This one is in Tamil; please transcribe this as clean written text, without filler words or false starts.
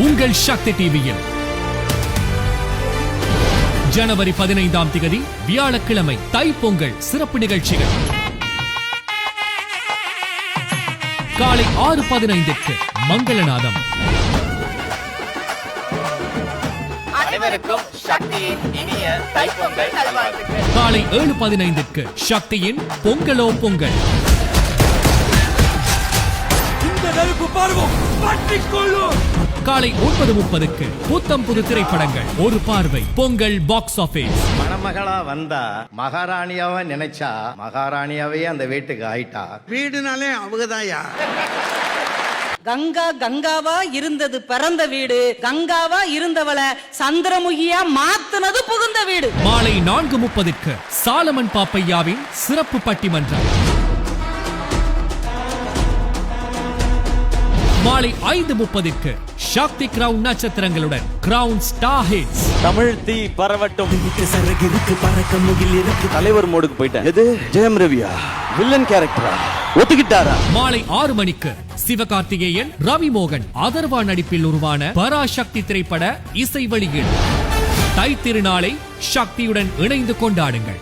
உங்கள் சக்தி டிவியில் ஜனவரி 15ஆம் தேதி வியாழக்கிழமை தைப்பொங்கல் சிறப்பு நிகழ்ச்சிகள் காலை 6:15க்கு மங்களநாதம். அனைவருக்கும் சக்தியின் இனிய தைப்பொங்கல் நல்வாழ்த்துக்கள். காலை 7:15க்கு சக்தியின் பொங்கலோ பொங்கல். இந்த நெருப்பு பார்வோம் பற்றிக்கொள்ளும். காலை 9:30க்கு புத்தம் புது திரைப்படங்கள் ஒரு பார்வை பொங்கல் பாக்ஸ் ஆபீஸ். மணமகளா வந்தா மகாராணியாவ நினைச்சா மகாராணியாவே அந்த வீட்டுக்கு ஆயிட்டா. வீடுனாலே அவங்கதாயா. கங்கா கங்காவா இருந்தது பிறந்த வீடு, கங்காவா இருந்தவளை சந்திரமுகியா மாத்துனது புகுந்த வீடு. மாலை 4:30க்கு சாலமன் பாப்பையாவின் சிறப்பு பட்டிமன்றம். மாலை 5:30க்கு சக்தி கிரவுன் நட்சத்திரங்களுடன் கிரவுன் ஸ்டார் ஹிட்ஸ். தமிழ் தீ பரவட்டும். தலைவர் மோடுக்கு போயிட்டேன். எது ஜெயம் ரவியா வில்லன் கேரக்டரா ஒத்துக்கிட்டாரா? மாலை 6 மணிக்கு சிவகார்த்திகேயன் ரவி மோகன் அதர்வா நடிப்பில் உருவான பராசக்தி திரைப்பட இசை வெளியீடு. தை திருநாளை சக்தியுடன் இணைந்து கொண்டாடுங்கள்.